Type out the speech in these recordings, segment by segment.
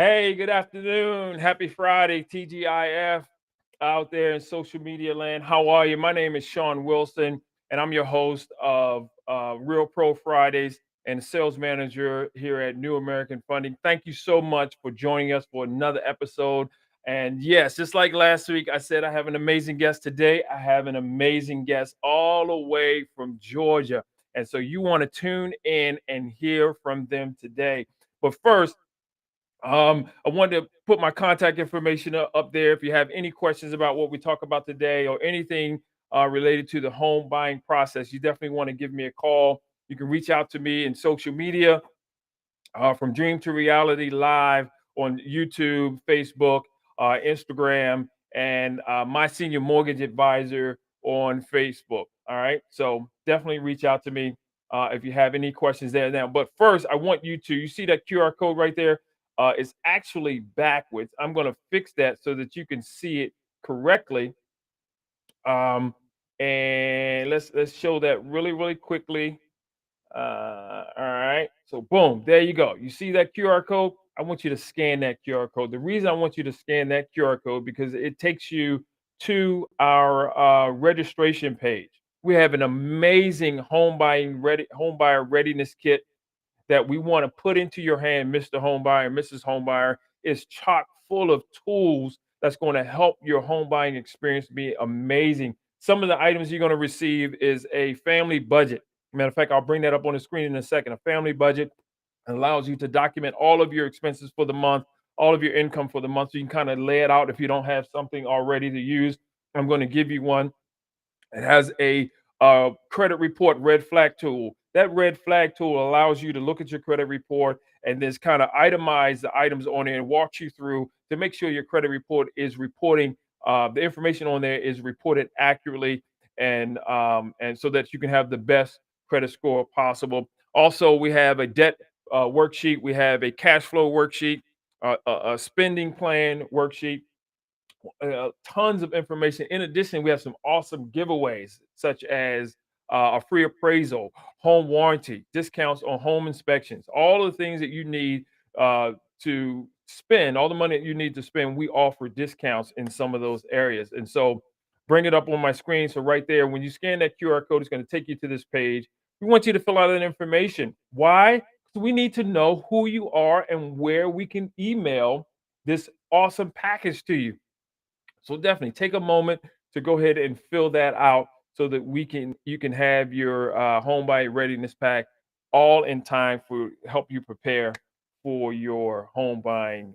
Hey, good afternoon. Happy Friday, TGIF out there in social media land. How are you? My name is Sean Wilson, and I'm your host of Real Pro Fridays and sales manager here at New American Funding. Thank you so much for joining us for another episode. And yes, just like last week, I said I have an amazing guest today. I have an amazing guest all the way from Georgia. And so you want to tune in and hear from them today. But first, I wanted to put my contact information up there. If you have any questions about what we talk about today or anything related to the home buying process, you definitely want to give me a call. You can reach out to me in social media, from Dream to Reality Live on YouTube, Facebook, Instagram, and my senior mortgage advisor on Facebook. All right. So definitely reach out to me if you have any questions there now. But first, I want you see that QR code right there? It's actually backwards. I'm going to fix that so that you can see it correctly. Um, and let's show that really quickly. All right. So boom, there you go. You see that QR code? I want you to scan that QR code. The reason I want you to scan that QR code because it takes you to our registration page. We have an amazing home buyer readiness kit that we want to put into your hand, Mr. Homebuyer, Mrs. Homebuyer. Is chock full of tools that's going to help your home buying experience be amazing. Some of the items you're going to receive is a family budget. Matter of fact, I'll bring that up on the screen in a second. A family budget allows you to document all of your expenses for the month, all of your income for the month, so you can kind of lay it out if you don't have something already to use. I'm going to give you one. It has a credit report red flag tool. That red flag tool allows you to look at your credit report and just kind of itemize the items on it and walk you through to make sure your credit report is reporting the information on there is reported accurately and so that you can have the best credit score possible. Also, we have a debt worksheet. We have a cash flow worksheet, a spending plan worksheet, tons of information. In addition, we have some awesome giveaways, such as a free appraisal, home warranty, discounts on home inspections, all the things that you need to spend, all the money that you need to spend. We offer discounts in some of those areas. And so, bring it up on my screen. So, right there, when you scan that QR code, it's going to take you to this page. We want you to fill out that information. Why? Because we need to know who you are and where we can email this awesome package to you. So definitely take a moment to go ahead and fill that out so that you can have your home buy readiness pack all in time for help you prepare for your home buying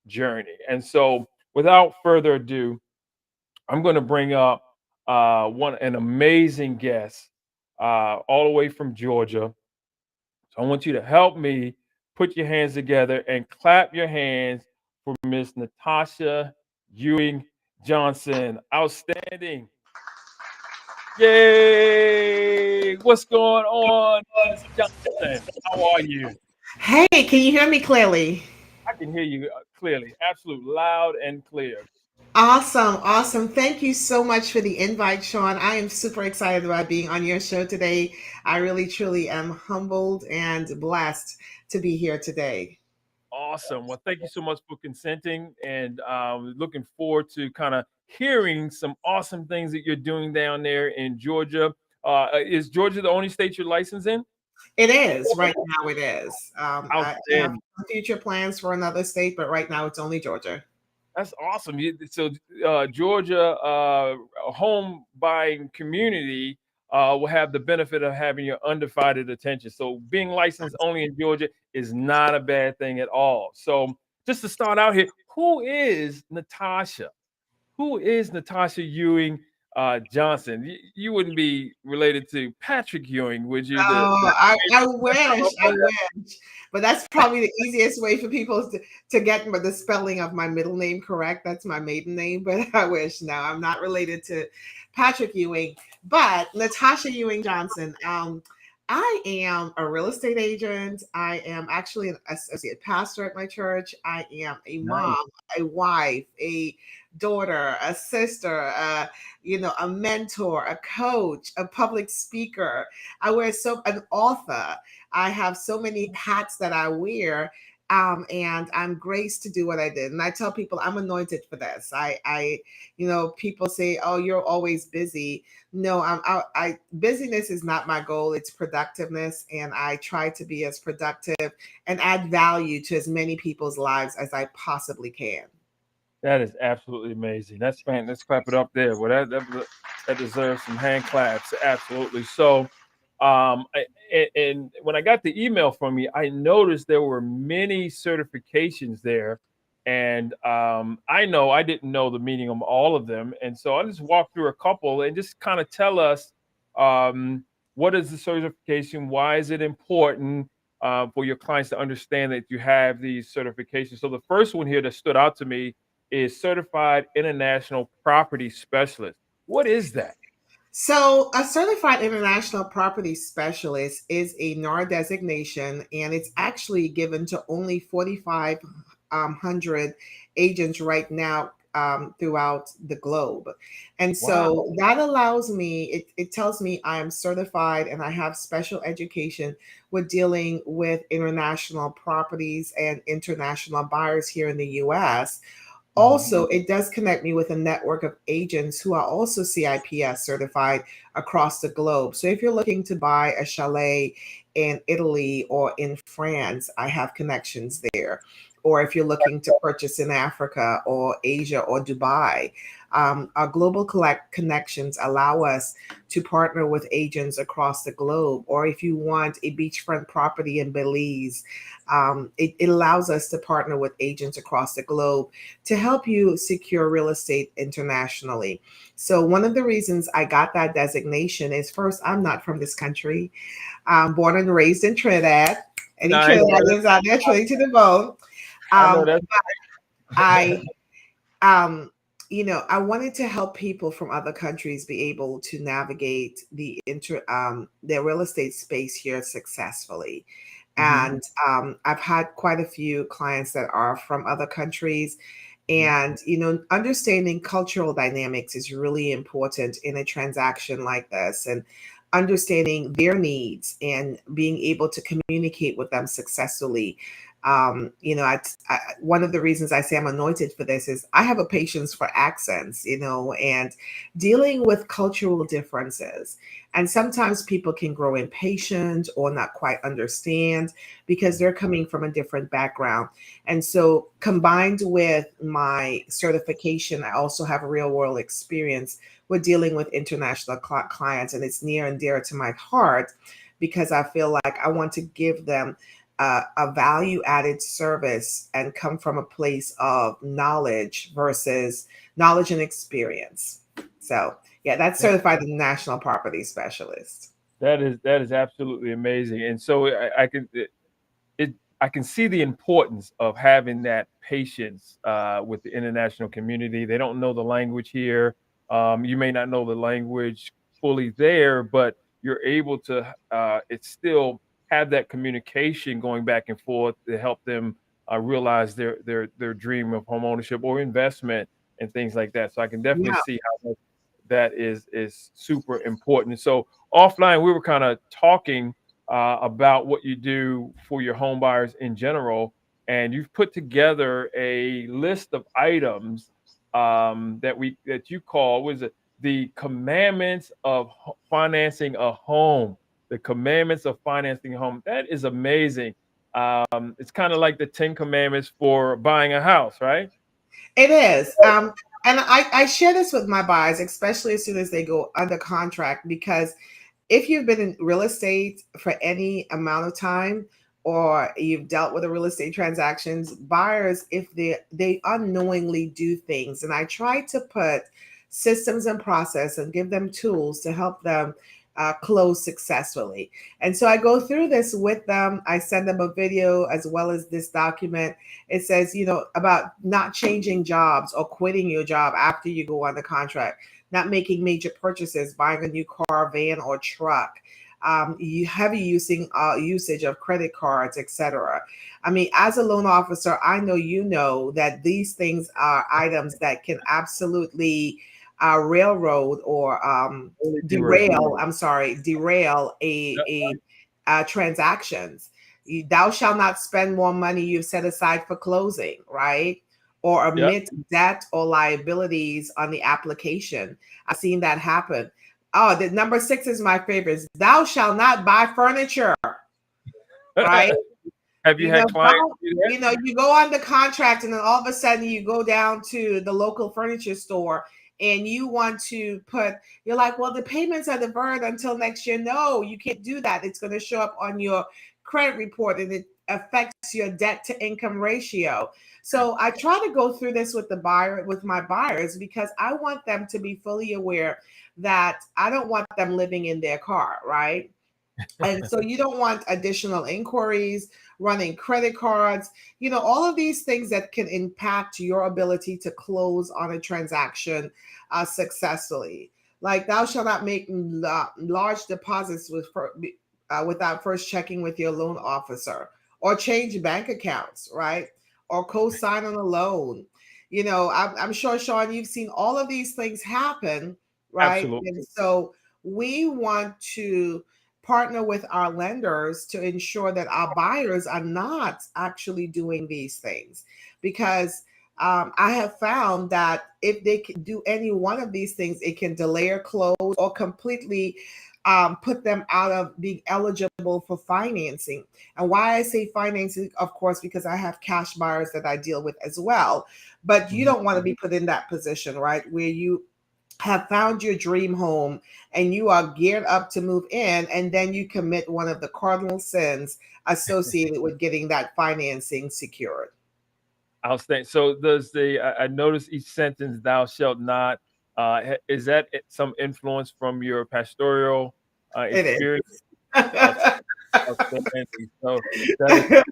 journey. And so without further ado, I'm going to bring up one an amazing guest all the way from Georgia. So I want you to help me put your hands together and clap your hands for Miss Natasha Ewing Johnson. Outstanding. Yay. What's going on, Miss Johnson? How are you? Hey, can you hear me clearly? I can hear you clearly, absolute loud and clear. Awesome, awesome. Thank you so much for the invite, Sean. I am super excited about being on your show today. I really, truly am humbled and blessed to be here today. Awesome. Well, thank you so much for consenting and looking forward to kind of hearing some awesome things that you're doing down there in Georgia. Is Georgia the only state you're licensed in? It is, right now it is. I have Outstanding. future plans for another state, but right now it's only Georgia. That's awesome. So, Georgia, a home buying community will have the benefit of having your undivided attention. So, being licensed only in Georgia is not a bad thing at all. So, just to start out here, who is Natasha? Who is Natasha Ewing Johnson? You wouldn't be related to Patrick Ewing, would you? Oh, I wish, I wish. But that's probably the easiest way for people to get the spelling of my middle name correct. That's my maiden name, but I wish. No, I'm not related to Patrick Ewing, but Natasha Ewing Johnson. I am a real estate agent. I am actually an associate pastor at my church. I am a Nice. mom, a wife, a daughter, a sister, a mentor, a coach, a public speaker. I wear an author. I have so many hats that I wear. And I'm graced to do what I did. And I tell people I'm anointed for this. People say, "Oh, you're always busy." No, busyness is not my goal. It's productiveness, and I try to be as productive and add value to as many people's lives as I possibly can. That is absolutely amazing. That's man. Let's clap it up there. Well, that deserves some hand claps. Absolutely. So, and when I got the email from you, I noticed there were many certifications there, and I know I didn't know the meaning of all of them, and so I just walked through a couple and just kind of tell us um, what is the certification, why is it important for your clients to understand that you have these certifications. So the first one here that stood out to me is Certified International Property Specialist. What is that? So, a certified international property specialist is a NAR designation, and it's actually given to only 4,500 agents right now throughout the globe. And so Wow. that allows me, it tells me I am certified and I have special education with dealing with international properties and international buyers here in the US. Mhm. Also, it does connect me with a network of agents who are also CIPS certified across the globe. So if you're looking to buy a chalet in Italy or in France, I have connections there. Or if you're looking to purchase in Africa or Asia or Dubai, our global collect connections allow us to partner with agents across the globe. Or if you want a beachfront property in Belize, it allows us to partner with agents across the globe to help you secure real estate internationally. So, one of the reasons I got that designation is first, I'm not from this country. I'm born and raised in Trinidad. Any Nice. Trinidadians out there, Trinity to the bone. I know Um, that. I, um, I wanted to help people from other countries be able to navigate their real estate space here successfully. Mhm, And I've had quite a few clients that are from other countries. mhm. And, understanding cultural dynamics is really important in a transaction like this, and understanding their needs and being able to communicate with them successfully. One of the reasons I say I'm anointed for this is I have a patience for accents, and dealing with cultural differences. And sometimes people can grow impatient or not quite understand because they're coming from a different background. And so, combined with my certification, I also have a real world experience with dealing with international clients. And it's near and dear to my heart because I feel like I want to give them a value added service and come from a place of knowledge versus knowledge and experience. So, yeah, that's certified national property specialist. That is absolutely amazing, and so I can it I can see the importance of having that patience with the international community. They don't know the language here. You may not know the language fully there, but you're able to it's still have that communication going back and forth to help them realize their dream of home ownership or investment and things like that. So I can definitely Yeah. see how that is super important. So offline, we were kind of talking about what you do for your home buyers in general, and you've put together a list of items that you call was it the commandments of financing a home. The commandments of financing a home. That is amazing. It's kind of like the Ten Commandments for buying a house, right? It is. And I share this with my buyers, especially as soon as they go under contract, because if you've been in real estate for any amount of time or you've dealt with the real estate transactions, buyers, if they unknowingly do things, and I try to put systems and process and give them tools to help them close successfully. And so I go through this with them. I send them a video as well as this document. It says, about not changing jobs or quitting your job after you go on the contract, not making major purchases, buying a new car, van, or truck, heavy usage of credit cards, etc. I mean, as a loan officer, I know that these things are items that can absolutely railroad or Totally derailed. derail. I'm sorry, derail a transactions. Thou shalt not spend more money you've set aside for closing, right? Or Yep. omit debt or liabilities on the application. I've seen that happen. Oh, the number 6 is my favorite. Thou shalt not buy furniture, right? Have you had clients do that? You go on the contract and then all of a sudden you go down to the local furniture store and you want to you're like, well, the payments are deferred until next year. No, you can't do that. It's going to show up on your credit report and it affects your debt to income ratio. So I try to go through this with my buyers, because I want them to be fully aware that I don't want them living in their car, right? And so you don't want additional inquiries, running credit cards, all of these things that can impact your ability to close on a transaction successfully. Like, thou shalt not make large deposits without first checking with your loan officer, or change bank accounts, right? Or co-sign on a loan. I'm sure, Sean, you've seen all of these things happen, right? Absolutely. And so we want to partner with our lenders to ensure that our buyers are not actually doing these things, because I have found that if they can do any one of these things, it can delay or close or completely put them out of being eligible for financing. And why I say financing, of course, because I have cash buyers that I deal with as well. But you don't want to be put in that position, right, where you have found your dream home and you are geared up to move in, and then you commit one of the cardinal sins associated with getting that financing secured. Outstanding. So I notice each sentence, thou shalt not, is that some influence from your pastoral It experience? is. Outstanding. So that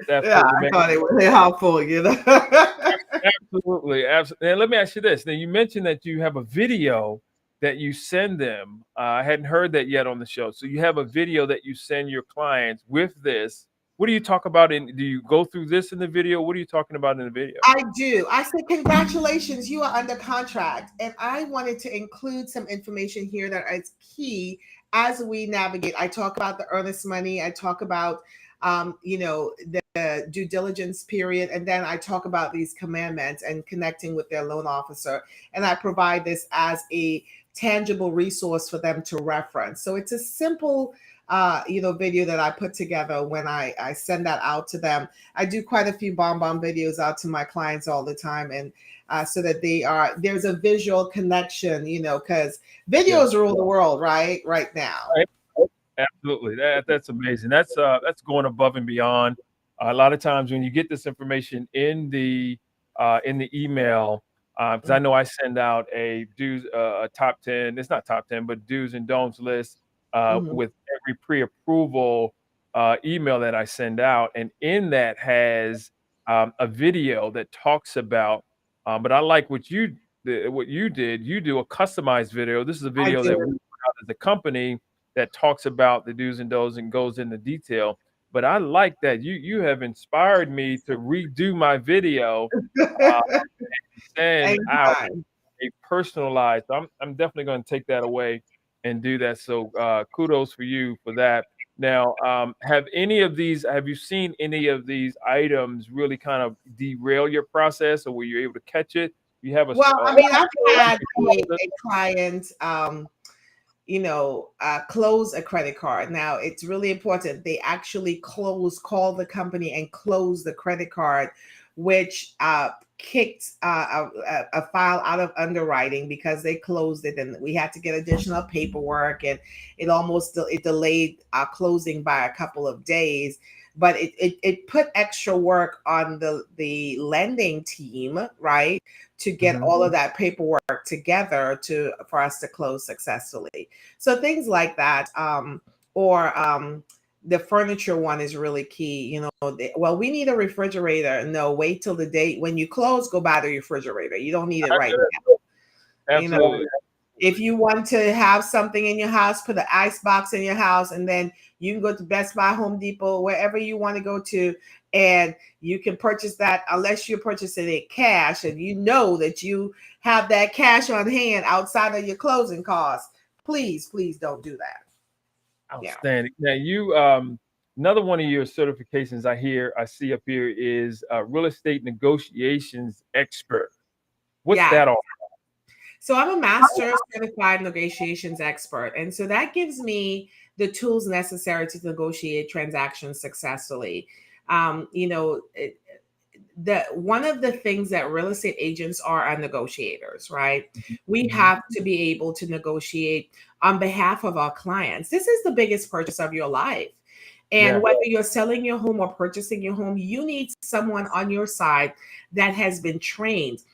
Yeah, absolutely I makes thought it was helpful. absolutely. And let me ask you this. Now, you mentioned that you have a video that you send them. I hadn't heard that yet on the show. So you have a video that you send your clients with this. What do you talk about do you go through this in the video? What are you talking about in the video? I do. I said, congratulations, you are under contract. And I wanted to include some information here that is key as we navigate. I talk about the earnest money. I talk about, the due diligence period. And then I talk about these commandments and connecting with their loan officer. And I provide this as a tangible resource for them to reference. So it's a simple video that I put together when I send that out to them. I do quite a few bomb videos out to my clients all the time, and so that there's a visual connection, because videos rule the world right now. Right. Absolutely. That's amazing. That's going above and beyond. A lot of times when you get this information in the email, because I know I send out a top 10. It's not top 10, but do's and don'ts list with every pre-approval email that I send out, and in that has a video that talks about. But I like what you did. You do a customized video. This is a video that we put out as a company that talks about the do's and don'ts and goes into detail. But I like that you have inspired me to redo my video and send out a personalized. I'm definitely going to take that away and do that. So kudos for you for that. Now, have you seen any of these items really kind of derail your process, or were you able to catch it? You have I've had a client close a credit card. Now, it's really important they actually call the company and close the credit card, which kicked a file out of underwriting because they closed it, and we had to get additional paperwork, and it delayed our closing by a couple of days. But it put extra work on the lending team, right, to get all of that paperwork together for us to close successfully. So things like that, or the furniture one is really key. We need a refrigerator. No, wait till the date when you close. Go buy the refrigerator. You don't need it right now. Absolutely. If you want to have something in your house, put an ice box in your house, and then you can go to Best Buy, Home Depot, wherever you want to go to, and you can purchase that, unless you're purchasing it cash and you know that you have that cash on hand outside of your closing costs. Please don't do that. Outstanding. Now Another one of your certifications I see up here is real estate negotiations expert. What's Yeah. that all? So I'm a master certified negotiations expert. And so that gives me the tools necessary to negotiate transactions successfully. You know, the one of the things that real estate agents are negotiators, right? We Mhm. have to be able to negotiate on behalf of our clients. This is the biggest purchase of your life. Yeah. And whether you're selling your home or purchasing your home, you need someone on your side that has been trained,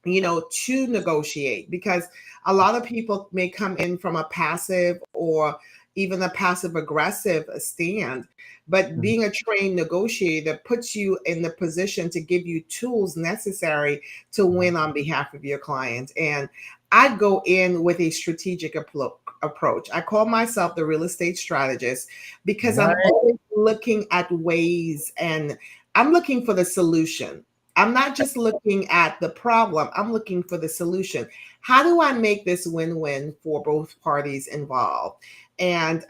you know, to negotiate, because a lot of people may come in from a passive or even a passive aggressive stand, but Mhm. being a trained negotiator puts you in the position to give you tools necessary to win on behalf of your client. And I go in with a strategic approach. I call myself the real estate strategist because I'm Nice. always looking at ways, and I'm looking for the solution. I'm not just looking at the problem, I'm looking for the solution. How do I make this win-win for both parties involved? And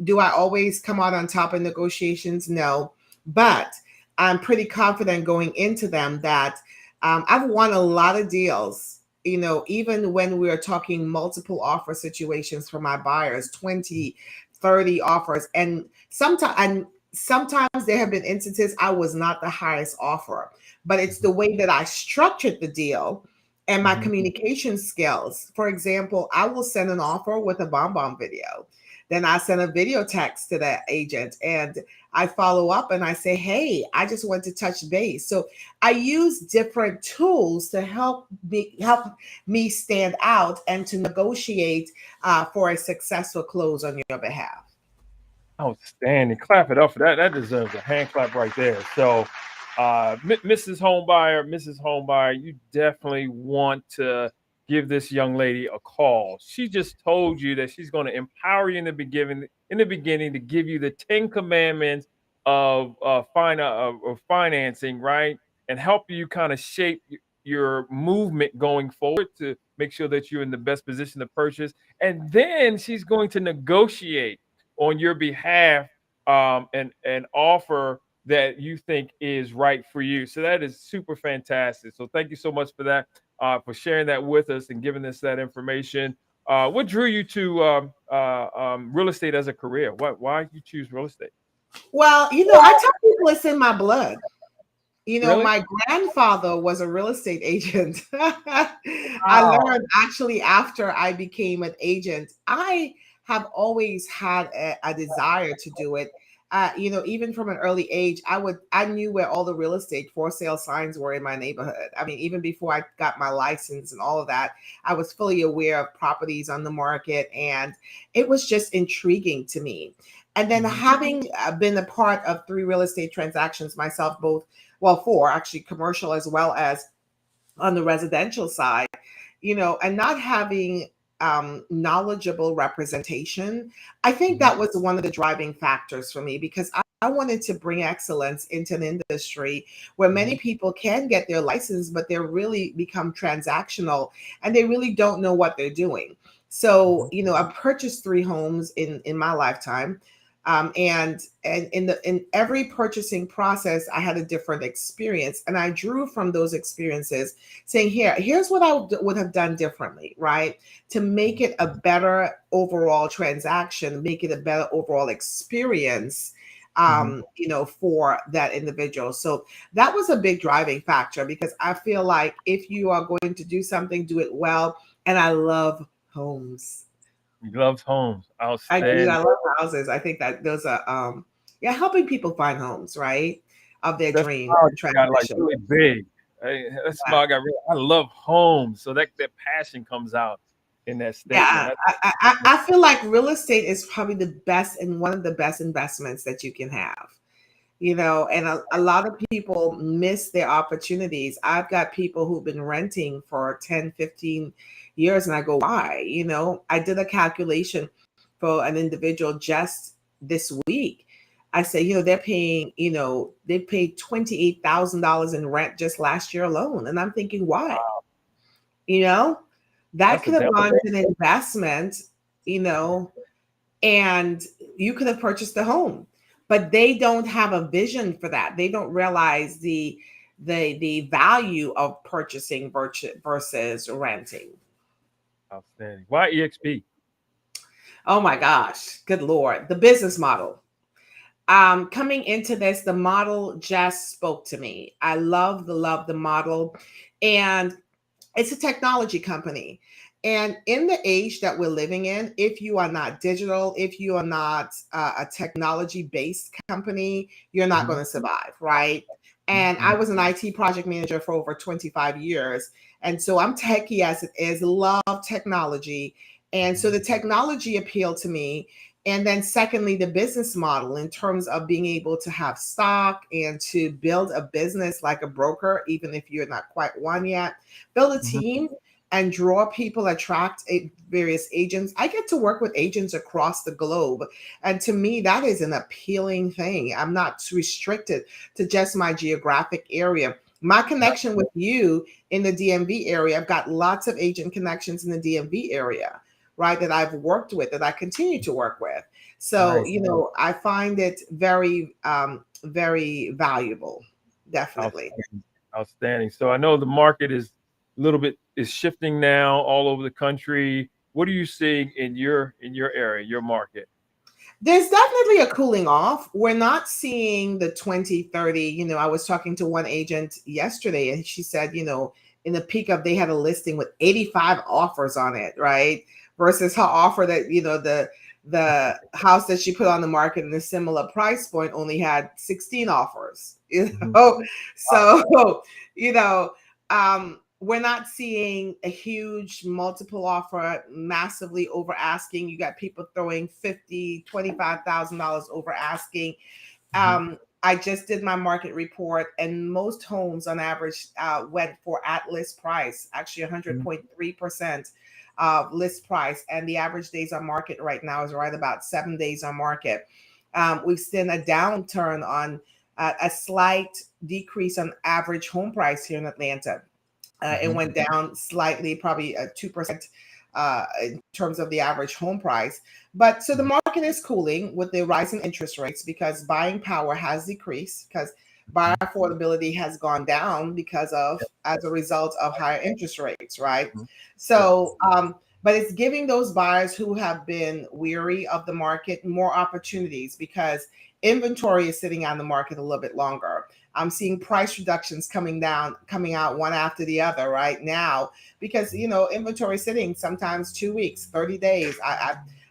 do I always come out on top in negotiations? No, but I'm pretty confident going into them that I've won a lot of deals. You know, even when we are talking multiple offer situations for my buyers, 20, 30 offers. And sometimes there have been instances I was not the highest offer, but it's the way that I structured the deal and my Mhm. communication skills. For example, I will send an offer with a bomb video. Then I send a video text to that agent and I follow up and I say, hey, I just want to touch base. So I use different tools to help me stand out and to negotiate for a successful close on your behalf. Outstanding. Clap it up for that. That deserves a hand clap right there. So, Mrs. Homebuyer, you definitely want to give this young lady a call. She just told you that she's going to empower you in the beginning to give you the 10 commandments of of financing, right? And help you kind of shape your movement going forward to make sure that you're in the best position to purchase. And then she's going to negotiate on your behalf, and offer that you think is right for you. So that is super fantastic. So thank you so much for that, for sharing that with us and giving us that information. What drew you to real estate as a career? Why you choose real estate? Well, you know, I tell people it's in my blood. You know, Really? my grandfather was a real estate agent. I Wow. learned actually after I became an agent. I have always had a desire to do it. You know, even from an early age, I knew where all the real estate for sale signs were in my neighborhood. I mean, even before I got my license and all of that, I was fully aware of properties on the market, and it was just intriguing to me. And then Mhm. having been a part of 3 real estate transactions myself, both, well, 4 actually, commercial as well as on the residential side, you know, and not having knowledgeable representation, I think Mhm. that was one of the driving factors for me, because I wanted to bring excellence into an industry where many Mhm. people can get their license, but they're really become transactional and they really don't know what they're doing. So, Mhm. you know, I purchased 3 homes in my lifetime. And in every purchasing process, I had a different experience, and I drew from those experiences, saying, here's what I would have done differently, right? To make it a better overall transaction, make it a better overall experience, Mhm. you know, for that individual. So that was a big driving factor, because I feel like if you are going to do something, do it well. And I love homes. He loves homes. I do. I Outstanding. love houses. I think that those are yeah, helping people find homes, right? Of their That dream smile and just got like transition. really big. Hey, that Yeah. smile got really. I love homes, so that passion comes out in that statement. Yeah, I feel like real estate is probably the best and one of the best investments that you can have. You know, and a lot of people miss their opportunities. I've got people who've been renting for 10, 15 years, and I go, why? You know, I did a calculation for an individual just this week. I say, you know, they're paying, you know, they paid $28,000 in rent just last year alone. And I'm thinking, why? You know, that That's a could have down gone payment. to an investment, you know, and you could have purchased a home. but they don't have a vision for that. They don't realize the value of purchasing versus renting. Outstanding. Why EXP? Oh my gosh, good Lord. The business model. Coming into this, the model just spoke to me. I love the model. And it's a technology company. And in the age that we're living in, if you are not digital, if you are not a technology based company, you're not going Mhm, to survive, right? And I mhm, was an IT project manager for over 25 years. And so I'm techie as it is, love technology. And so mhm, the technology appealed to me. And then, secondly, the business model in terms of being able to have stock and to build a business like a broker, even if you're not quite one yet, build a mhm. team and draw people, attract various agents. I get to work with agents across the globe. And to me, that is an appealing thing. I'm not restricted to just my geographic area. My connection with you in the DMV area, I've got lots of agent connections in the DMV area, right, that I've worked with, that I continue to work with. So, Nice. I find it very, very valuable, definitely. Outstanding. Outstanding. So I know the market is a little bit is shifting now all over the country. What are you seeing in your area, your market? There's definitely a cooling off. We're not seeing the 2030. I was talking to one agent yesterday and she said, in the peak of, they had a listing with 85 offers on it, right? Versus her offer that, the house that she put on the market in a similar price point only had 16 offers, Mhm. Wow. So, you know, we're not seeing a huge multiple offer massively over asking. You got people throwing 50, $25,000 over asking. Mhm, I just did my market report, and most homes on average went for at list price, actually mhm, 100.3% list price. And the average days on market right now is right about 7 days on market. We've seen a downturn on a slight decrease on average home price here in Atlanta. It mhm. went down slightly, probably 2% in terms of the average home price. But so the market is cooling with the rise in interest rates because buying power has decreased, because buyer Mhm. affordability has gone down because of, Yep, as a result of higher interest rates, right? mhm. Yep. So, but it's giving those buyers who have been weary of the market more opportunities because inventory is sitting on the market a little bit longer. I'm seeing price reductions coming out one after the other right now because inventory sitting sometimes 2 weeks, 30 days.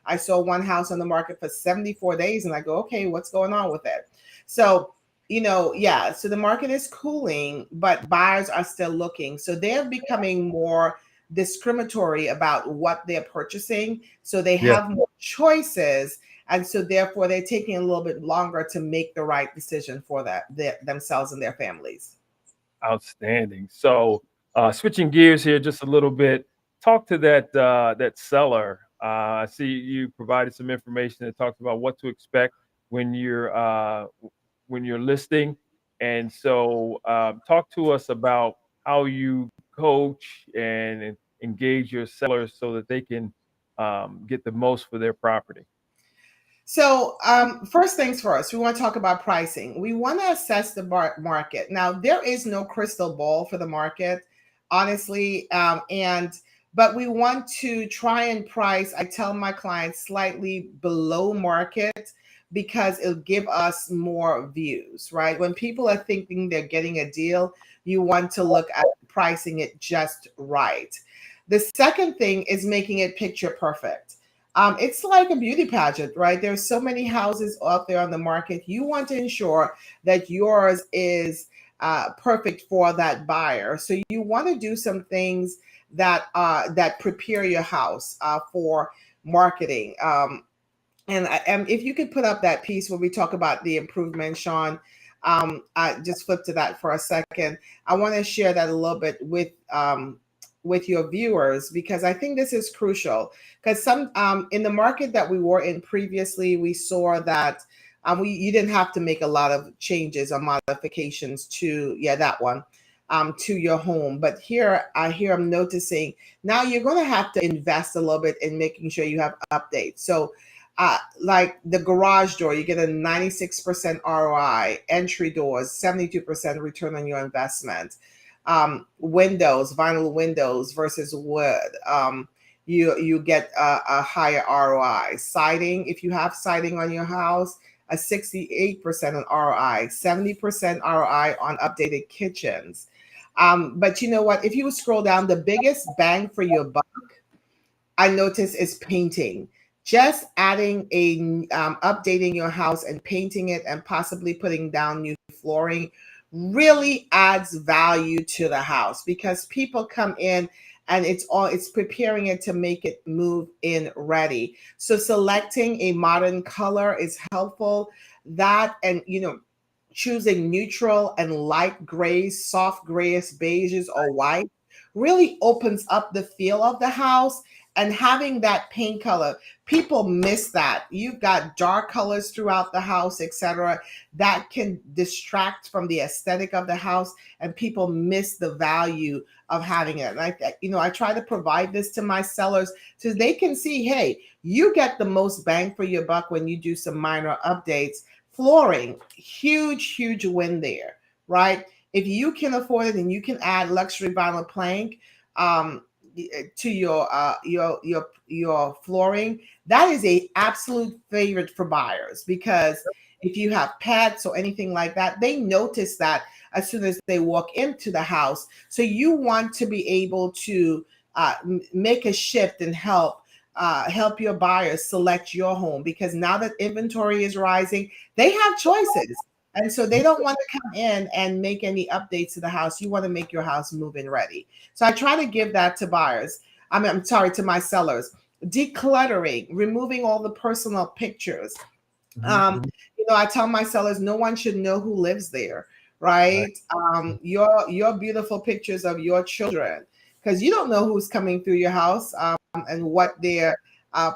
I saw one house on the market for 74 days, and I go, okay, what's going on with it? So yeah. So the market is cooling, but buyers are still looking. So they're becoming more discriminatory about what they're purchasing. So they Yeah. have more choices, and so therefore they're taking a little bit longer to make the right decision for themselves and their families. Outstanding. So, switching gears here just a little bit, talk to that seller. I see you provided some information that talks about what to expect when when you're listing, and so talk to us about how you coach and engage your sellers so that they can get the most for their property. So, first things first, we want to talk about pricing. We want to assess the market. Now, there is no crystal ball for the market, honestly, but we want to try and price. I tell my clients slightly below market because it'll give us more views, right? When people are thinking they're getting a deal, you want to look at pricing it just right. The second thing is making it picture perfect. It's like a beauty pageant, right? There's so many houses out there on the market. You want to ensure that yours is perfect for that buyer. So you want to do some things that prepare your house for marketing. And if you could put up that piece where we talk about the improvement, Sean, I just flip to that for a second. I want to share that a little bit with your viewers because I think this is crucial. Because some in the market that we were in previously, we saw that you didn't have to make a lot of changes or modifications to that one. To your home, but I'm noticing now you're going to have to invest a little bit in making sure you have updates. So Like the garage door, you get a 96% ROI, entry doors, 72% return on your investment. Windows, vinyl windows versus wood. You get a higher ROI. Siding, if you have siding on your house, a 68% on ROI, 70% ROI on updated kitchens. But you know what? If you scroll down, the biggest bang for your buck I notice is painting. Just adding updating your house and painting it and possibly putting down new flooring really adds value to the house because people come in and it's preparing it to make it move in ready. So selecting a modern color is helpful. That and choosing neutral and light grays, soft grayish, beiges, or white really opens up the feel of the house and having that paint color. People miss that. You've got dark colors throughout the house, etc. That can distract from the aesthetic of the house, and people miss the value of having it. And I try to provide this to my sellers so they can see, hey, you get the most bang for your buck when you do some minor updates. Flooring, huge win there, right? If you can afford it and you can add luxury vinyl plank, to your flooring, that is a absolute favorite for buyers because if you have pets or anything like that, they notice that as soon as they walk into the house. So you want to be able to make a shift and help your buyers select your home because now that inventory is rising, they have choices. And so they don't want to come in and make any updates to the house. You want to make your house move-in ready. So I try to give that to buyers. I'm sorry, to my sellers. Decluttering, removing all the personal pictures. I tell my sellers, no one should know who lives there, right? Your beautiful pictures of your children, because you don't know who's coming through your house and what their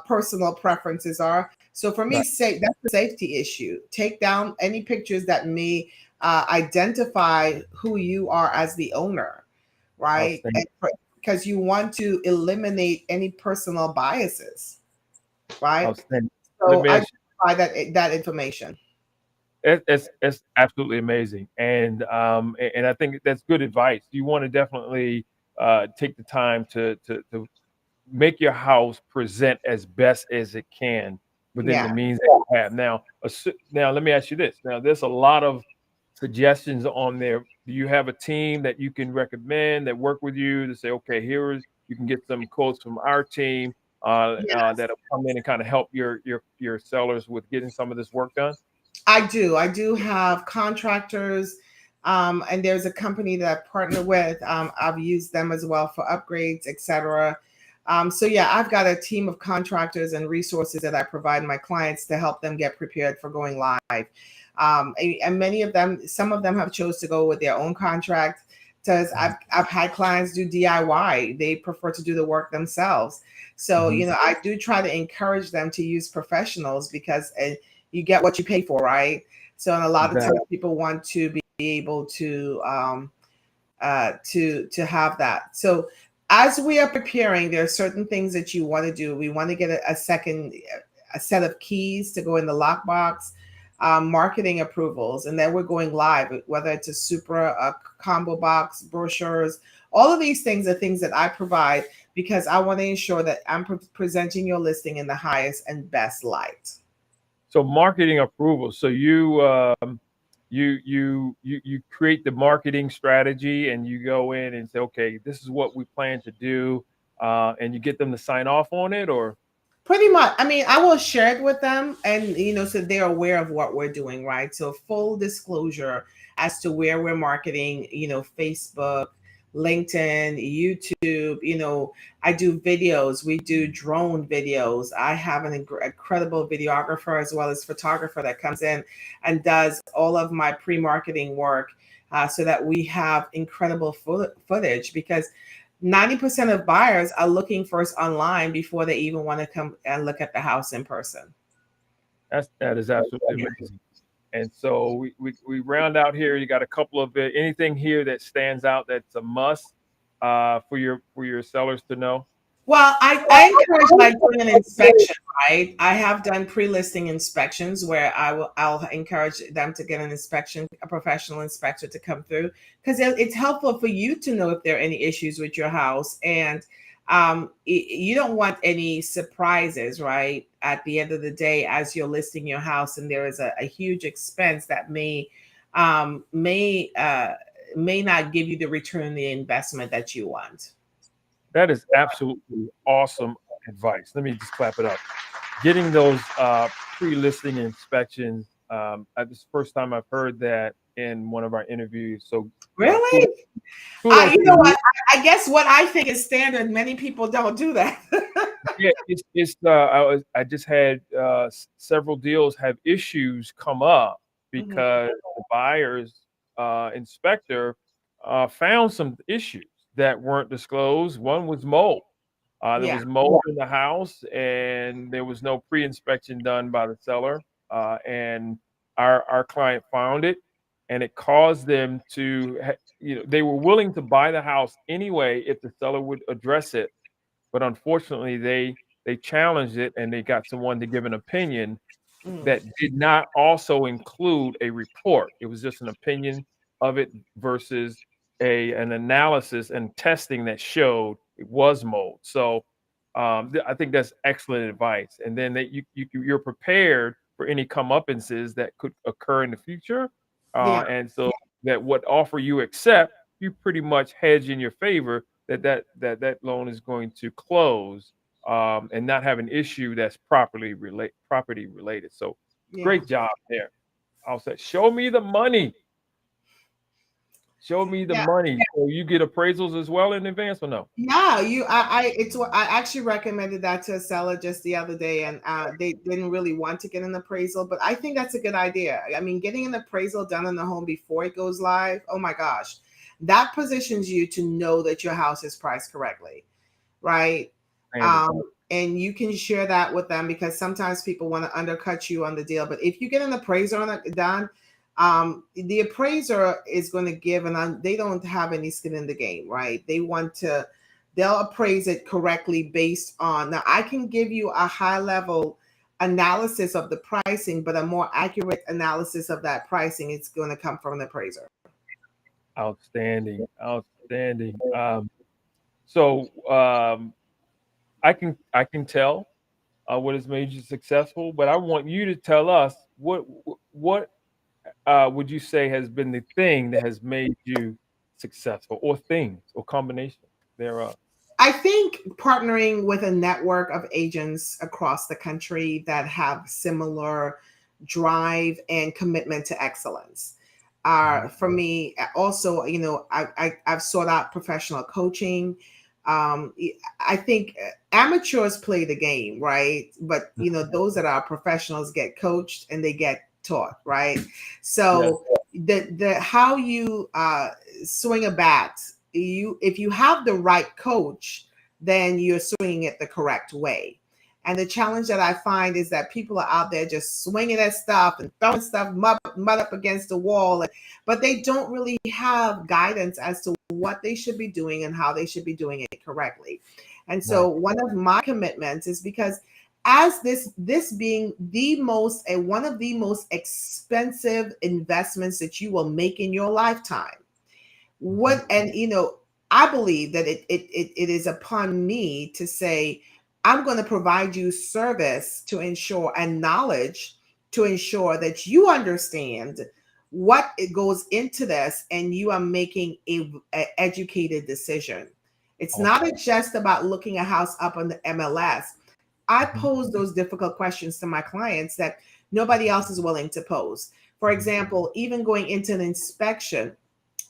personal preferences are. So for me, that's a safety issue. Take down any pictures that may identify who you are as the owner, right? Because you want to eliminate any personal biases, right? So I provide that information. It's absolutely amazing, and I think that's good advice. You want to definitely take the time to make your house present as best as it can within the means that you have. Now, let me ask you this. Now, there's a lot of suggestions on there. Do you have a team that you can recommend that work with you to say, okay, you can get some quotes from our team that'll come in and kind of help your sellers with getting some of this work done? I do have contractors, and there's a company that I partner with. I've used them as well for upgrades, etc. So yeah, I've got a team of contractors and resources that I provide my clients to help them get prepared for going live. And many of them, some of them have chose to go with their own contract. Because I've had clients do DIY. They prefer to do the work themselves. So I do try to encourage them to use professionals because you get what you pay for, right? So and a lot of times people want to be able to have that. So as we are preparing, there are certain things that you want to do. We want to get a set of keys to go in the lockbox, marketing approvals, and then we're going live, whether it's a Supra, a combo box, brochures. All of these things are things that I provide because I want to ensure that I'm presenting your listing in the highest and best light. So marketing approval. So you create the marketing strategy and you go in and say, okay, this is what we plan to do, and you get them to sign off on it, or pretty much. I mean, I will share it with them and so they're aware of what we're doing, right? So full disclosure as to where we're marketing, Facebook, LinkedIn, YouTube. I do videos. We do drone videos. I have an incredible videographer as well as photographer that comes in and does all of my pre-marketing work so that we have incredible footage because 90% of buyers are looking first online before they even want to come and look at the house in person. That is absolutely amazing. And so we round out here. You got a couple of anything here that stands out that's a must for your sellers to know? Well, I encourage like doing an inspection, right? I have done pre-listing inspections where I'll encourage them to get an inspection, a professional inspector to come through because it's helpful for you to know if there are any issues with your house, and you don't want any surprises, right? At the end of the day, as you're listing your house, and there is a huge expense that um, may uh, may not give you the return on the investment that you want. That is absolutely awesome advice. Let me just clap it up. Getting those pre-listing inspections. This is the first time I've heard that in one of our interviews. So Really? kudos You to know you. what? I guess what I think is standard, many people don't do that. Yeah, it's I just had several deals have issues come up Mhm. because the buyer's inspector found some issues that weren't disclosed. One was mold. There Yeah. was mold in the house, and there was no pre-inspection done by the seller. And our client found it, and it caused them to, they were willing to buy the house anyway if the seller would address it, but unfortunately they challenged it and they got someone to give an opinion Mm. that did not also include a report. It was just an opinion of it versus an analysis and testing that showed it was mold. So I think that's excellent advice. And then that you're prepared for any comeuppances that could occur in the future. Yeah. And so that what offer you accept, you pretty much hedge in your favor that loan is going to close and not have an issue that's property related. So Yeah. great job there. I'll say, show me the money. Show me the Yeah. money. So you get appraisals as well in advance or no? Yeah, it's what I actually recommended that to a seller just the other day, and they didn't really want to get an appraisal, but I think that's a good idea. I mean, getting an appraisal done in the home before it goes live, oh my gosh, that positions you to know that your house is priced correctly, right? Andy. Um, and you can share that with them because sometimes people want to undercut you on the deal. But if you get an appraiser on it done, the appraiser is going to give, and they don't have any skin in the game, right? They'll appraise it correctly based on. Now, I can give you a high level analysis of the pricing, but a more accurate analysis of that pricing is going to come from the appraiser. Outstanding. Outstanding. So I can tell what has made you successful, but I want you to tell us what would you say has been the thing that has made you successful, or things, or combination thereof? I think partnering with a network of agents across the country that have similar drive and commitment to excellence. Mhm. For me, also, I've sought out professional coaching. Um, I think amateurs play the game, right? But those that are professionals get coached and they get taught, right? Yes. So the how you swing a bat, if you have the right coach, then you're swinging it the correct way. And the challenge that I find is that people are out there just swinging at stuff and throwing stuff mud up against the wall, but they don't really have guidance as to what they should be doing and how they should be doing it correctly. And so Right. one of my commitments is because as this being the most and one of the most expensive investments that you will make in your lifetime, Mhm. what and I believe that it is upon me to say I'm going to provide you service to ensure and knowledge to ensure that you understand what it goes into this and you are making a educated decision. It's not Awesome. just about looking a house up on the MLS. I Mhm. pose those difficult questions to my clients that nobody else is willing to pose. For Mhm. example, even going into an inspection,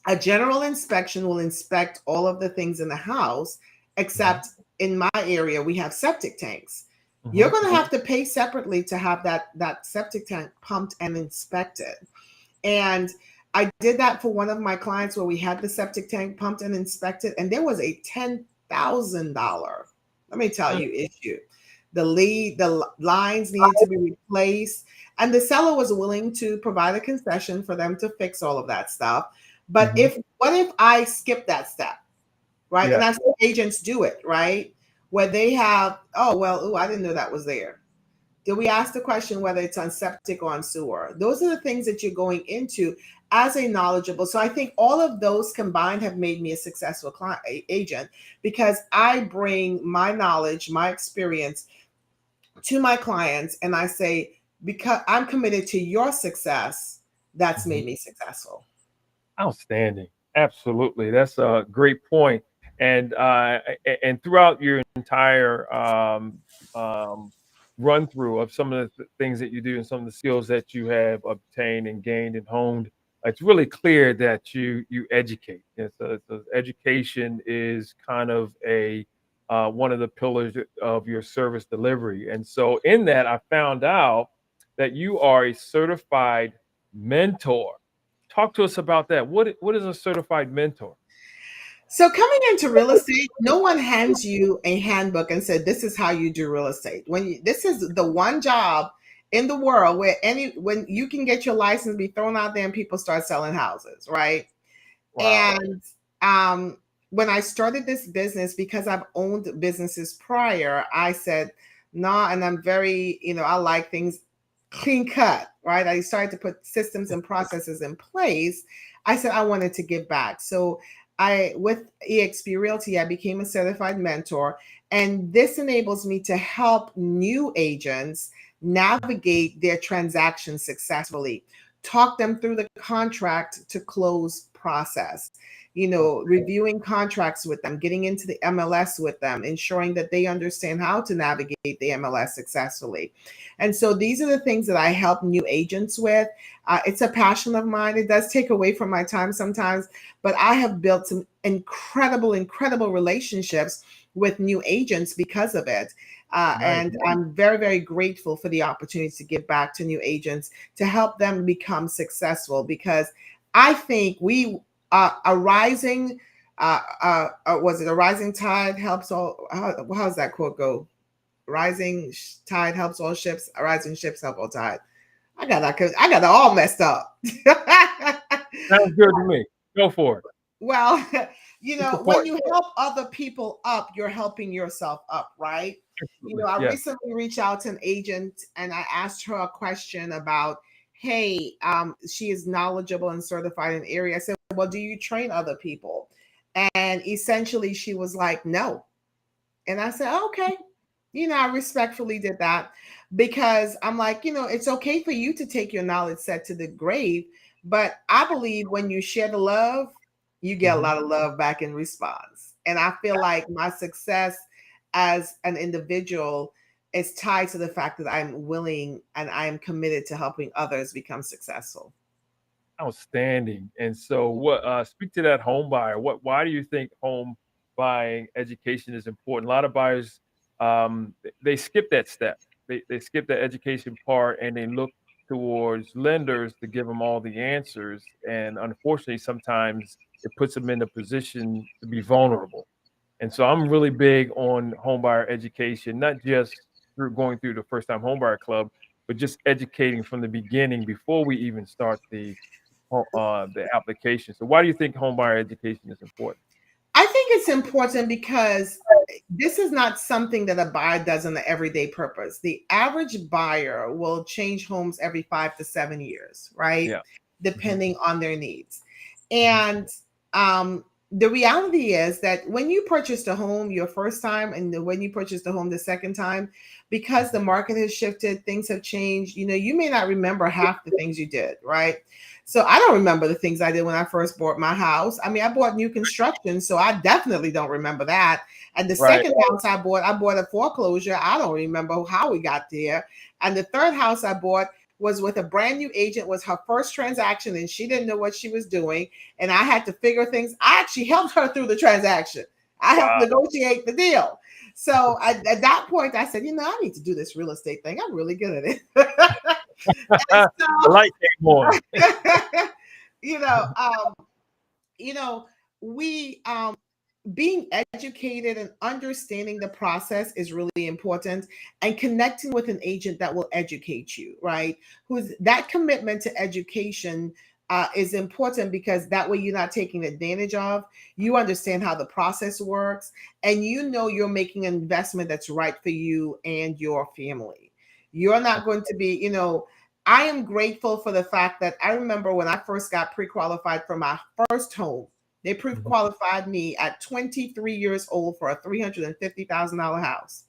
a general inspection will inspect all of the things in the house, Mhm. except in my area, we have septic tanks. You're Mhm. going to have to pay separately to have that septic tank pumped and inspected. And I did that for one of my clients where we had the septic tank pumped and inspected, and there was a $10,000, let me tell Mm. you, issue. The lines needed to be replaced, and the seller was willing to provide a concession for them to fix all of that stuff. But Mhm. what if I skip that step, right? And Yeah. I've seen agents do it, right? where they have, oh, well, ooh, I didn't know that was there. Did we ask the question whether it's on septic or on sewer? Those are the things that you're going into as a knowledgeable. So I think all of those combined have made me a successful client agent, because I bring my knowledge, my experience to my clients, and I say, because I'm committed to your success, that's Mhm. made me successful. Outstanding. Absolutely. That's a great point. And throughout your entire run through of some of the things that you do and some of the skills that you have obtained and gained and honed, it's really clear that you educate. So education is kind of a one of the pillars of your service delivery. And so in that, I found out that you are a certified mentor. Talk to us about that. What is a certified mentor? So coming into real estate, no one hands you a handbook and said, this is how you do real estate. This is the one job in the world where when you can get your license, be thrown out there, and people start selling houses, right? Wow. And when I started this business, because I've owned businesses prior, I said, nah, and I'm very, I like things clean cut, right? I started to put systems and processes in place. I said I wanted to give back. So with EXP Realty, I became a certified mentor, and this enables me to help new agents navigate their transactions successfully, talk them through the contract to close process, reviewing contracts with them, getting into the MLS with them, ensuring that they understand how to navigate the MLS successfully. And so these are the things that I help new agents with. It's a passion of mine. It does take away from my time sometimes, but I have built some incredible relationships with new agents because of it. Nice. And I'm very, very grateful for the opportunity to give back to new agents to help them become successful, because I think a rising, was it a rising tide helps all? How's that quote go? Rising tide helps all ships. Rising ships help all tide. I got it all messed up. Sounds good to me. Go for it. Well, What's the when point? you help other people up, you're helping yourself up, right? Absolutely. I Yes. recently reached out to an agent, and I asked her a question about, hey, she is knowledgeable and certified in an area. I said, well, do you train other people? And essentially she was like, no. And I said, okay. I respectfully did that, because I'm like, it's okay for you to take your knowledge set to the grave. But I believe when you share the love, you get a Mhm. lot of love back in response. And I feel like my success as an individual is tied to the fact that I'm willing and I am committed to helping others become successful. Outstanding. And so what speak to that home buyer. Why do you think home buying education is important? A lot of buyers they skip that step. They skip the education part and they look towards lenders to give them all the answers. And unfortunately, sometimes it puts them in a position to be vulnerable. And so I'm really big on homebuyer education, not just through going through the first time homebuyer club, but just educating from the beginning before we even start the application. So why do you think homebuyer education is important? I think it's important because this is not something that a buyer does on an everyday purpose. The average buyer will change homes every 5 to 7 years, right? Yeah. Mhm. Depending on their needs. Mhm. And the reality is that when you purchased a home your first time, and when you purchased a home the second time, because the Mhm. market has shifted, things have changed, you may not remember half the things you did, right? So I don't remember the things I did when I first bought my house. I mean, I bought new construction, so I definitely don't remember that. And the Right. second house I bought a foreclosure. I don't remember how we got there. And the third house I bought was with a brand new agent, was her first transaction, and she didn't know what she was doing. And I had to figure things. I actually helped her through the transaction. I helped Wow. negotiate the deal. So at that point, I said, I need to do this real estate thing. I'm really good at it. And The light came on. so, you know, um, you know, we being educated and understanding the process is really important, and connecting with an agent that will educate you, right? Who's that commitment to education is important, because that way you're not taking advantage of. You understand how the process works, and you know you're making an investment that's right for you and your family. You're not going to be, I am grateful for the fact that I remember when I first got pre-qualified for my first home. They pre-qualified me at 23 years old for a $350,000 house.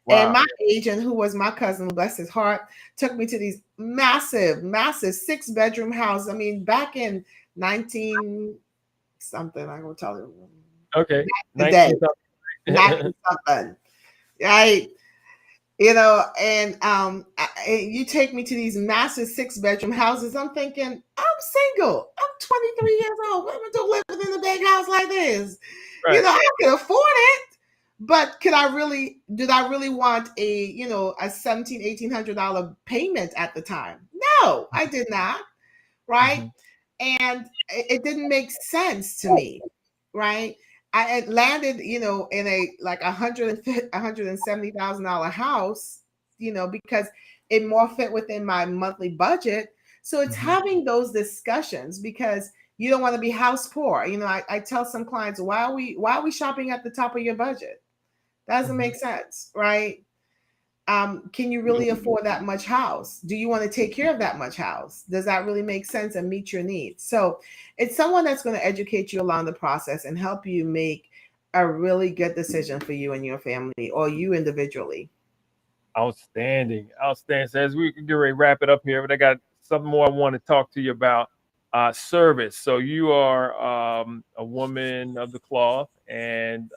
Wow. And my agent, who was my cousin, bless his heart, took me to these massive, massive 6-bedroom houses. I mean, back in 19 something, I'm going to tell you. Okay. 19 something. Right. You take me to these massive 6-bedroom houses. I'm thinking, I'm single. I'm 23 years old. What am I doing living in a big house like this? Right. I can afford it. But did I really want a $1,700-$1,800 payment at the time? No, I did not. Right. And it didn't make sense to me. Right. I had landed, in a like $170,000 house, because it more fit within my monthly budget. So it's having those discussions, because you don't want to be house poor. I tell some clients, why are we shopping at the top of your budget? Doesn't make sense, right? Can you really afford that much house? Do you want to take care of that much house? Does that really make sense and meet your needs? So it's someone that's going to educate you along the process and help you make a really good decision for you and your family, or you individually. Outstanding. Outstanding. So as we get ready to wrap it up here, but I got something more I want to talk to you about. Service. So you are a woman of the cloth, and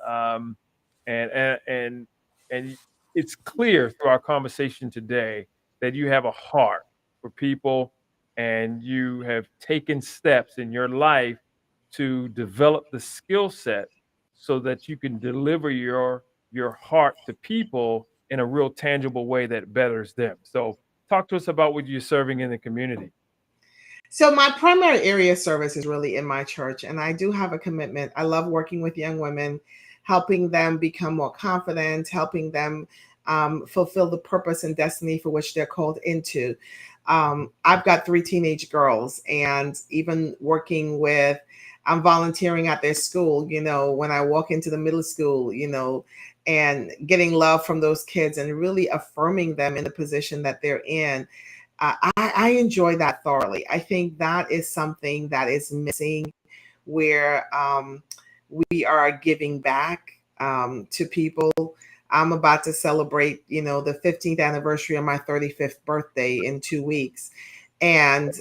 it's clear through our conversation today that you have a heart for people, and you have taken steps in your life to develop the skill set so that you can deliver your heart to people in a real tangible way that betters them. So talk to us about what you're serving in the community. So my primary area of service is really in my church, and I do have a commitment. I love working with young women, helping them become more confident, helping them fulfill the purpose and destiny for which they're called into. I've got 3 teenage girls, and even working with, I'm volunteering at their school, when I walk into the middle school, and getting love from those kids and really affirming them in the position that they're in. I enjoy that thoroughly. I think that is something that is missing, where we are giving back to people. I'm about to celebrate, the 15th anniversary of my 35th birthday in 2 weeks. And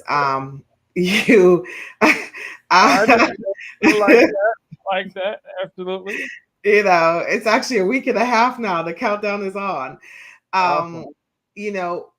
you, I like that, absolutely. It's actually a week and a half now. The countdown is on. Awesome. You know,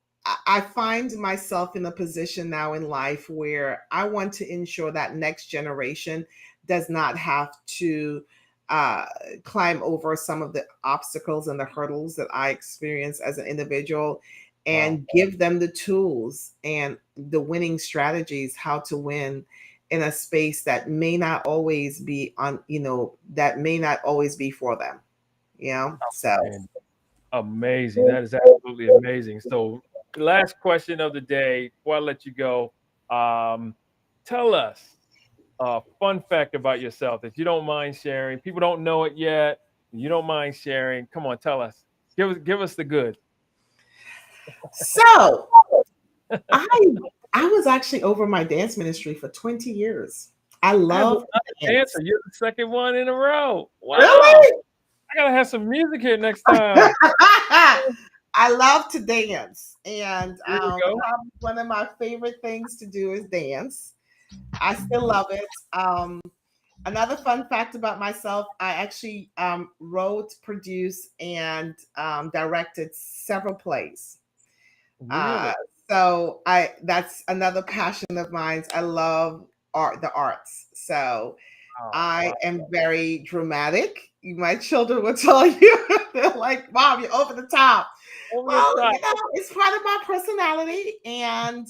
I find myself in a position now in life where I want to ensure that next generation does not have to uh, climb over some of the obstacles and the hurdles that I experience as an individual, Wow. and give them the tools and the winning strategies how to win in a space that may not always be that may not always be for them. So And amazing. That is absolutely amazing. So, last question of the day before I let you go. Tell us a fun fact about yourself that you don't mind sharing. People don't know it yet. You don't mind sharing. Come on, tell us. Give us the good. So I I was actually over my dance ministry for 20 years. I I have love another dance. answer. You're the second one in a row. Wow. Really? I gotta have some music here next time. I love to dance. And Here we go. probably one of my favorite things to do is dance. I still love it. Another fun fact about myself, I actually wrote, produced, and directed several plays. Really? Uh, so that's another passion of mine. I love the arts. So Wow. I Wow. am very dramatic. My children will tell you, they're like, "Mom, you're over the top." Over the Well, top. it's part of my personality, and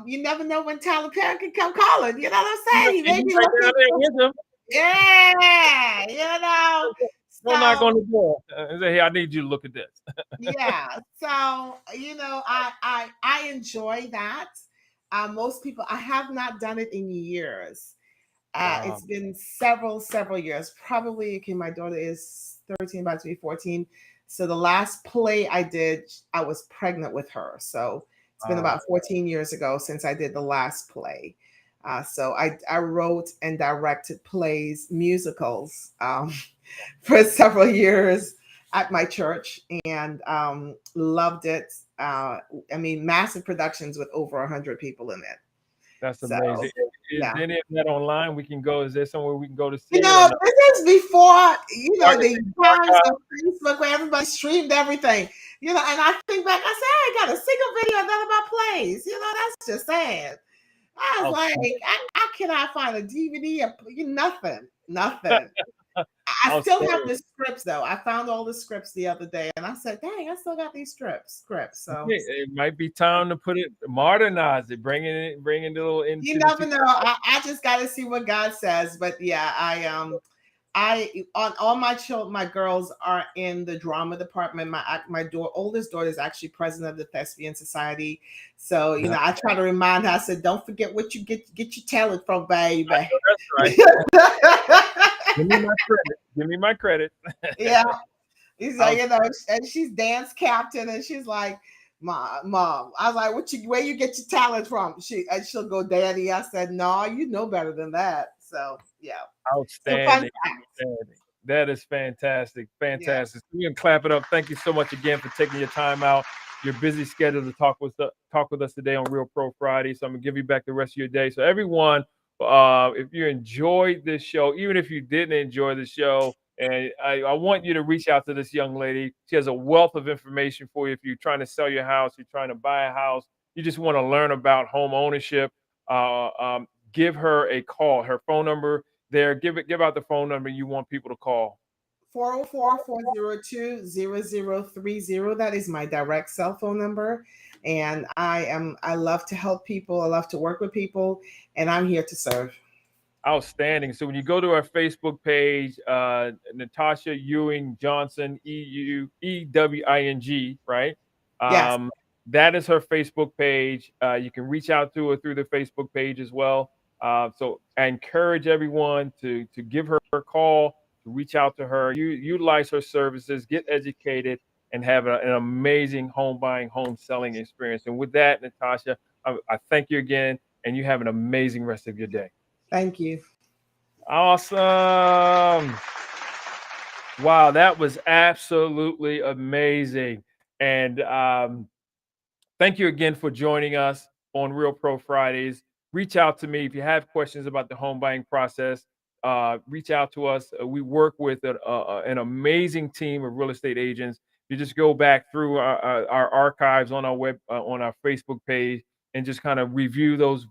you never know when Tyler Perry can come calling. You know what I'm saying? He And may you be right down looking there for, with them. yeah, Go knock on So the door and say, "Hey, I need you to look at this." yeah, so I enjoy that. Most people, I have not done it in years. Wow. It's been several years. Probably, okay, my daughter is 13, about to be 14. So the last play I did, I was pregnant with her. So it's been Wow. about 14 years ago since I did the last play. So I wrote and directed plays, musicals, for several years at my church, and loved it. I mean, massive productions with over 100 people in it. That's So, amazing. Is yeah. any of that online? We can go. Is there somewhere we can go to You see it or know, not? this is before, the It's times archived. of Facebook where everybody streamed everything. And I think back, I said, I ain't got a single video done about plays. That's just sad. I was like, Outstanding. I cannot find a DVD or nothing, nothing. I still have Outstanding. the scripts though. I found all the scripts the other day, and I said, dang, I still got these scripts. So It might be time to put it, modernize it, bring it a little you into the never know. 2000s. I just got to see what God says. But yeah, I on all my children, my girls are in the drama department. My oldest daughter is actually president of the Thespian Society. So Yeah, I try to remind her. I said, don't forget what you get your talent from, I baby. know that's right. Give me my credit. Give me my credit. Yeah, he's like, Out- and she's dance captain, and she's like, mom. I was like, where you get your talent from? She'll go, daddy. I said, no, you know better than that. So yeah. So fun Outstanding. fact. Outstanding. That is fantastic. Yeah. Fantastic. We can clap it up. Thank you so much again for taking your time out, your busy schedule to talk with us today on Real Pro Friday. So I'm gonna give you back the rest of your day. So everyone, if you enjoyed this show, even if you didn't enjoy the show, and I want you to reach out to this young lady. She has a wealth of information for you. If you're trying to sell your house, you're trying to buy a house, you just want to learn about home ownership, give her a call. Her phone number there. Give out the phone number you want people to call. 404-402-0030. That is my direct cell phone number. And I love to help people. I love to work with people, and I'm here to serve. Outstanding. So when you go to our Facebook page, Natasha Ewing Johnson, Ewing, right? Yes. Um, that is her Facebook page. You can reach out to her through the Facebook page as well. So I encourage everyone to give her a call, to reach out to her, utilize her services, get educated, and have an amazing home buying, home selling experience. And with that, Natasha, I thank you again, and you have an amazing rest of your day. Thank you. Awesome. Wow, that was absolutely amazing. And thank you again for joining us on Real Pro Fridays. Reach out to me if you have questions about the home buying process. Reach out to us. We work with an amazing team of real estate agents. You just go back through our archives on our on our Facebook page, and just kind of review those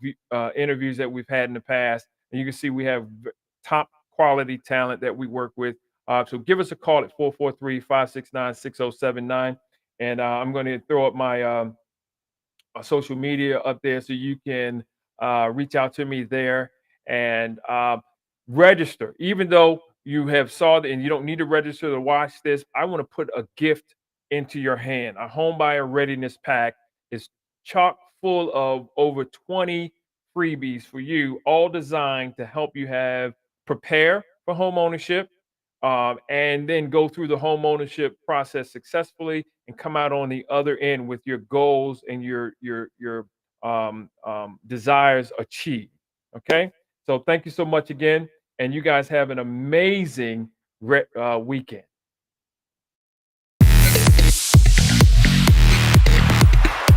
interviews that we've had in the past. And you can see we have top quality talent that we work with. So give us a call at 443-569-6079. And I'm going to throw up my social media up there so you can reach out to me there and register. Even though you have saw it and you don't need to register to watch this, I want to put a gift into your hand. A home buyer readiness pack is chock full of over 20 freebies for you, all designed to help you have prepare for home ownership, and then go through the home ownership process successfully and come out on the other end with your goals and your desires achieved. Okay, so thank you so much again, and you guys have an amazing weekend.